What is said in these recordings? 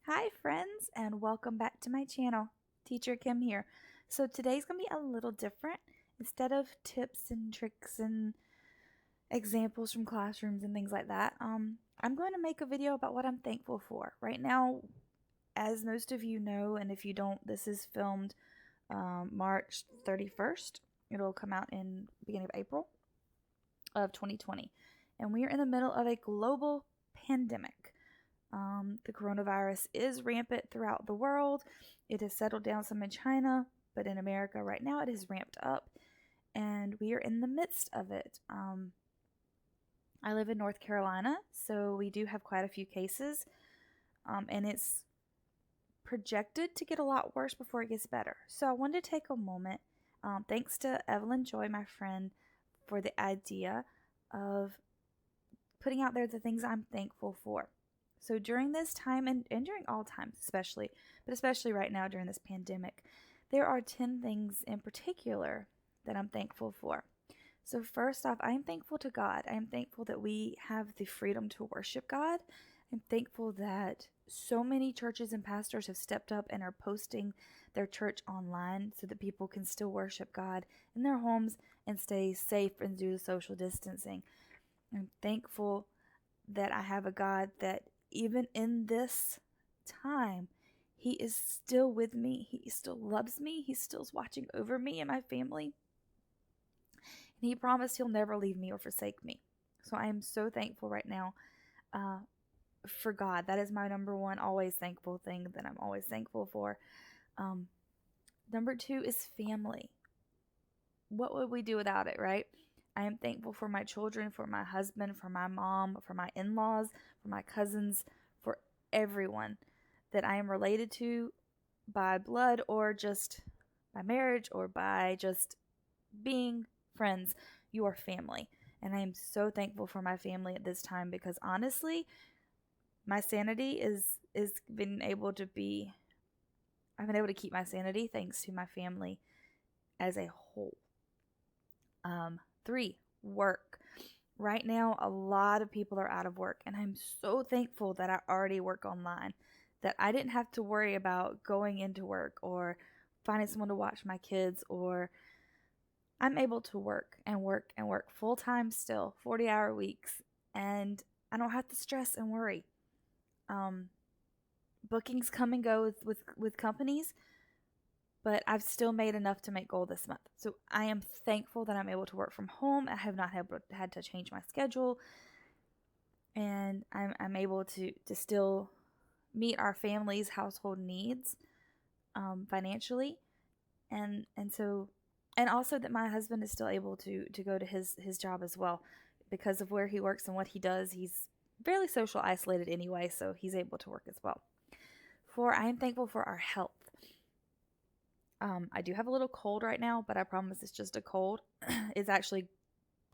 Hi friends, and welcome back to my channel. Teacher Kim here. So today's going to be a little different. Instead of tips and tricks and examples from classrooms and things like that, I'm going to make a video about what I'm thankful for. Right now, as most of you know, and if you don't, this is filmed March 31st. It'll come out in beginning of April of 2020. And we are in the middle of a global pandemic. The coronavirus is rampant throughout the world. It has settled down some in China, but in America right now it has ramped up, and we are in the midst of it. I live in North Carolina, so we do have quite a few cases, and it's projected to get a lot worse before it gets better. So I wanted to take a moment, thanks to Evelyn Joy, my friend, for the idea of putting out there the things I'm thankful for. So during this time, and during all times especially, but especially right now during this pandemic, there are 10 things in particular that I'm thankful for. So first off, I am thankful to God. I am thankful that we have the freedom to worship God. I'm thankful that so many churches and pastors have stepped up and are posting their church online so that people can still worship God in their homes and stay safe and do the social distancing. I'm thankful that I have a God that even in this time, He is still with me. He still loves me. He still is watching over me and my family. And He promised He'll never leave me or forsake me. So I am so thankful right now for God. That is my number one always thankful thing that I'm always thankful for. Number two is family. What would we do without it, right? I am thankful for my children, for my husband, for my mom, for my in-laws, for my cousins, for everyone that I am related to by blood or just by marriage or by just being friends. You are family. And I am so thankful for my family at this time because honestly, my sanity is been able to be I've been able to keep my sanity thanks to my family as a whole. 3, work. Right now, a lot of people are out of work, and I'm so thankful that I already work online, that I didn't have to worry about going into work or finding someone to watch my kids, or I'm able to work and work and work full time still, 40-hour weeks, and I don't have to stress and worry. Bookings come and go with companies, but I've still made enough to make goal this month. So I am thankful that I'm able to work from home. I have not had to change my schedule, and I'm able to still meet our family's household needs financially, and also that my husband is still able to go to his job as well because of where he works and what he does. He's fairly social isolated anyway, so he's able to work as well. 4, I am thankful for our health. I do have a little cold right now, but I promise it's just a cold. It's actually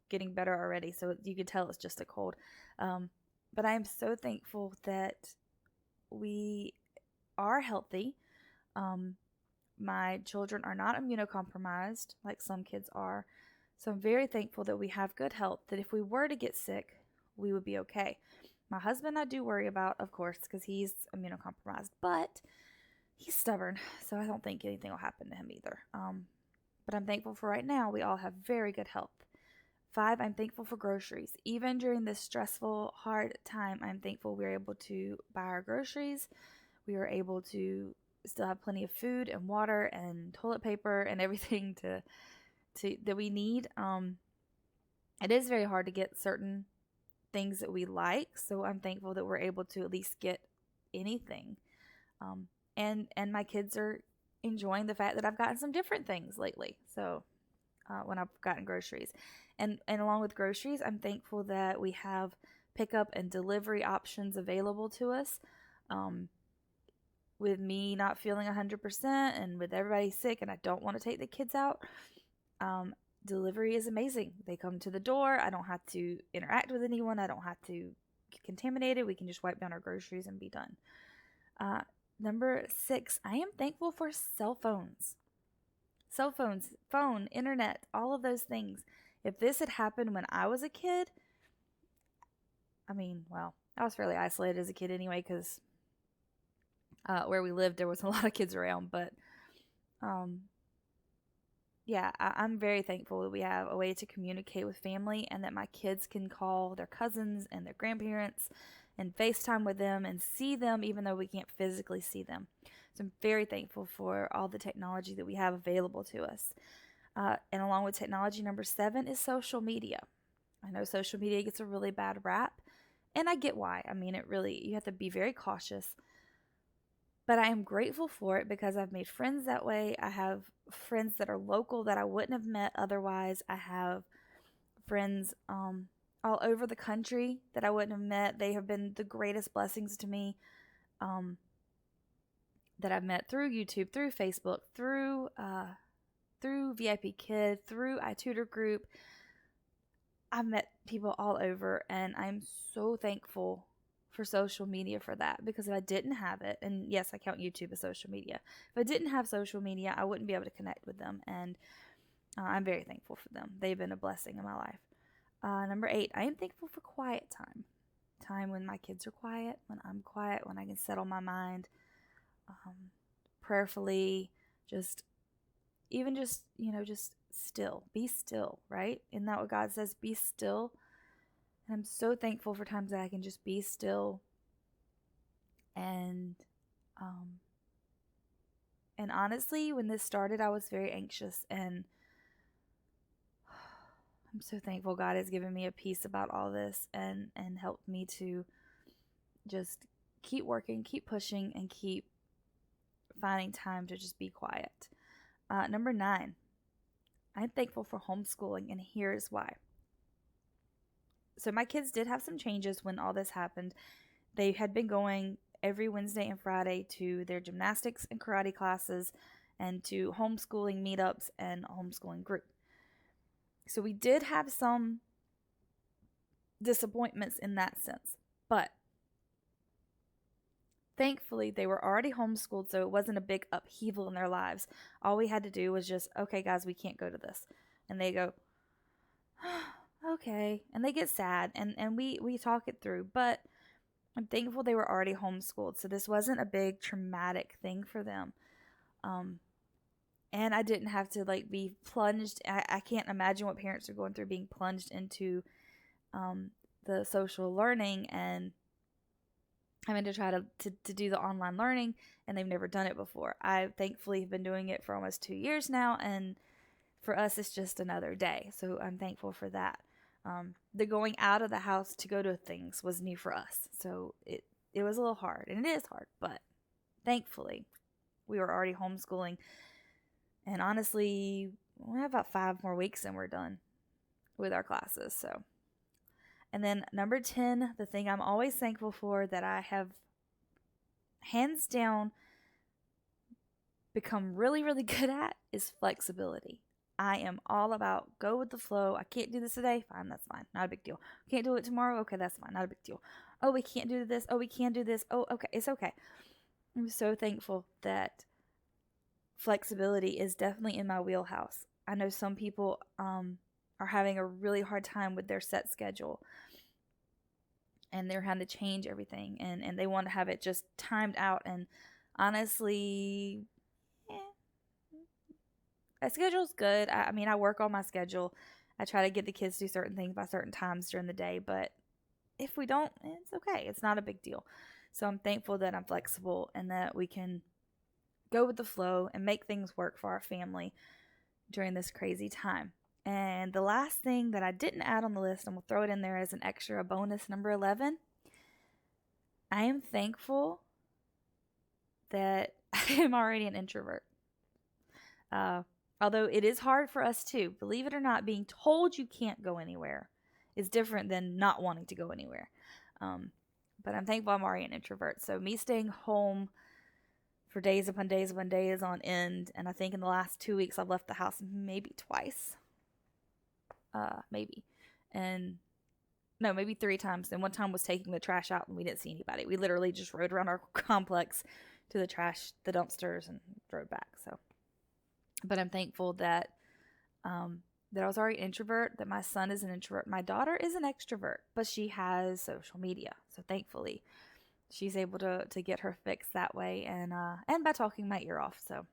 getting better already, so you can tell it's just a cold. But I am so thankful that we are healthy. My children are not immunocompromised like some kids are. So I'm very thankful that we have good health, that if we were to get sick, we would be okay. My husband I do worry about, of course, because he's immunocompromised, but he's stubborn, so I don't think anything will happen to him either. But I'm thankful for right now, we all have very good health. 5, I'm thankful for groceries. Even during this stressful, hard time, I'm thankful we're able to buy our groceries. We are able to still have plenty of food and water and toilet paper and everything that we need. It is very hard to get certain things that we like, so I'm thankful that we're able to at least get anything. And my kids are enjoying the fact that I've gotten some different things lately. So when I've gotten groceries, and along with groceries, I'm thankful that we have pickup and delivery options available to us. With me not feeling 100% and with everybody sick, and I don't want to take the kids out, delivery is amazing. They come to the door. I don't have to interact with anyone. I don't have to get contaminated. We can just wipe down our groceries and be done. Number 6, I am thankful for cell phones. Cell phones, phone, internet, all of those things. If this had happened when I was a kid, I was fairly isolated as a kid anyway because Where we lived, there was a lot of kids around, but um, yeah, I'm very thankful that we have a way to communicate with family and that my kids can call their cousins and their grandparents and FaceTime with them and see them even though we can't physically see them. So I'm very thankful for all the technology that we have available to us. And along with technology, number 7 is social media. I know social media gets a really bad rap, and I get why. I mean, you have to be very cautious. But I am grateful for it because I've made friends that way. I have friends that are local that I wouldn't have met otherwise. I have friends all over the country that I wouldn't have met. They have been the greatest blessings to me, um, that I've met through YouTube, through Facebook, through VIPKid, through iTutorGroup. I've met people all over, and I'm so thankful for social media for that, because if I didn't have it, and yes, I count YouTube as social media, if I didn't have social media, I wouldn't be able to connect with them, and I'm very thankful for them. They've been a blessing in my life. Number 8, I am thankful for quiet time. Time when my kids are quiet, when I'm quiet, when I can settle my mind, prayerfully, just still. Be still, right? Isn't that what God says? Be still. And I'm so thankful for times that I can just be still. And honestly, when this started, I was very anxious, and I'm so thankful God has given me a peace about all this and helped me to just keep working, keep pushing, and keep finding time to just be quiet. Number 9, I'm thankful for homeschooling, and here's why. So my kids did have some changes when all this happened. They had been going every Wednesday and Friday to their gymnastics and karate classes and to homeschooling meetups and homeschooling group. So we did have some disappointments in that sense, but thankfully they were already homeschooled, so it wasn't a big upheaval in their lives. All we had to do was just, okay guys, we can't go to this. And they go, okay, and they get sad, and we talk it through, but I'm thankful they were already homeschooled, so this wasn't a big traumatic thing for them. And I didn't have to be plunged. I can't imagine what parents are going through, being plunged into the social learning and having to try to do the online learning, and they've never done it before. I thankfully have been doing it for almost 2 years now, and for us it's just another day, so I'm thankful for that. The going out of the house to go to things was new for us, so it was a little hard, and it is hard, but thankfully we were already homeschooling, and honestly we have about 5 more weeks and we're done with our classes. So, and then number 10, the thing I'm always thankful for that I have hands down become really, really good at is flexibility. I am all about go with the flow. I can't do this today. Fine, that's fine. Not a big deal. Can't do it tomorrow. Okay, that's fine. Not a big deal. Oh, we can't do this. Oh, we can do this. Oh, okay. It's okay. I'm so thankful that flexibility is definitely in my wheelhouse. I know some people are having a really hard time with their set schedule, and they're having to change everything, and they want to have it just timed out. And honestly, a schedule's good. I mean, I work on my schedule. I try to get the kids to do certain things by certain times during the day, but if we don't, it's okay. It's not a big deal. So I'm thankful that I'm flexible and that we can go with the flow and make things work for our family during this crazy time. And the last thing that I didn't add on the list, I'm going to throw it in there as an extra, a bonus, number 11. I am thankful that I am already an introvert. Although it is hard for us too. Believe it or not, being told you can't go anywhere is different than not wanting to go anywhere. But I'm thankful I'm already an introvert. So me staying home for days upon days upon days on end, and I think in the last 2 weeks I've left the house maybe twice. Maybe. And no, maybe 3 times. And one time was taking the trash out and we didn't see anybody. We literally just rode around our complex to the the dumpsters, and drove back. So, but I'm thankful that that I was already an introvert, that my son is an introvert. My daughter is an extrovert, but she has social media. So thankfully, she's able to get her fix that way, and by talking my ear off. So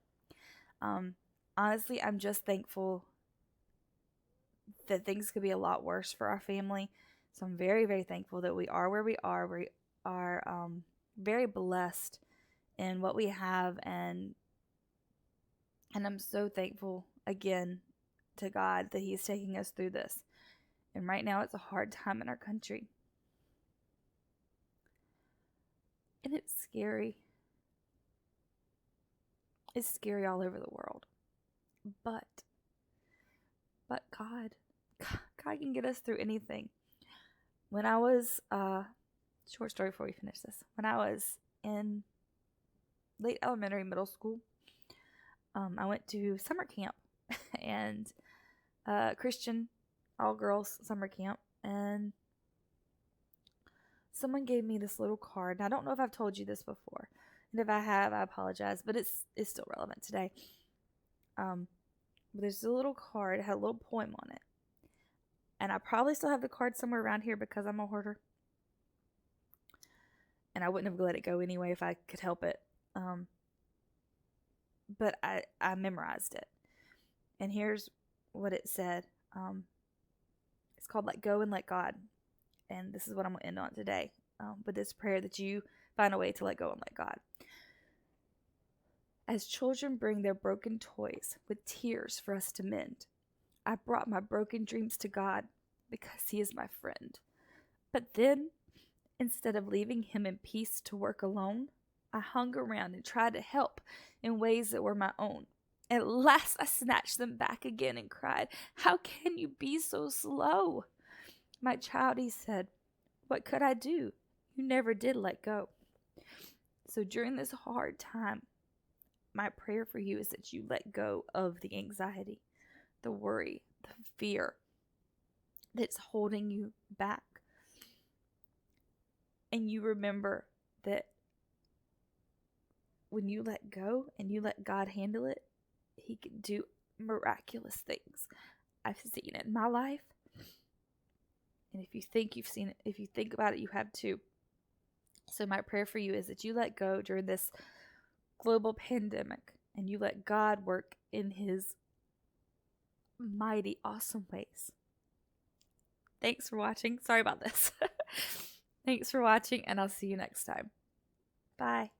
honestly, I'm just thankful that things could be a lot worse for our family. So I'm very, very thankful that we are where we are. We are very blessed in what we have, and I'm so thankful again to God that He's taking us through this. And right now it's a hard time in our country. And it's scary. It's scary all over the world. But God can get us through anything. When I was, short story before we finish this. When I was in late elementary, middle school, I went to summer camp and Christian all-girls summer camp, and someone gave me this little card. And I don't know if I've told you this before, and if I have, I apologize, but it's still relevant today. But there's a little card. It had a little poem on it, and I probably still have the card somewhere around here because I'm a hoarder, and I wouldn't have let it go anyway if I could help it. But I memorized it, and here's what it said. It's called Let Go and Let God, and this is what I'm going to end on today, with this prayer that you find a way to let go and let God. As children bring their broken toys with tears for us to mend, I brought my broken dreams to God because He is my friend. But then, instead of leaving Him in peace to work alone, I hung around and tried to help in ways that were my own. At last I snatched them back again and cried, "How can you be so slow?" "My child," He said, "what could I do? You never did let go." So during this hard time, my prayer for you is that you let go of the anxiety, the worry, the fear that's holding you back. And you remember that when you let go and you let God handle it, He can do miraculous things. I've seen it in my life. And if you think you've seen it, if you think about it, you have too. So my prayer for you is that you let go during this global pandemic and you let God work in His mighty, awesome ways. Thanks for watching. Sorry about this. Thanks for watching, and I'll see you next time. Bye.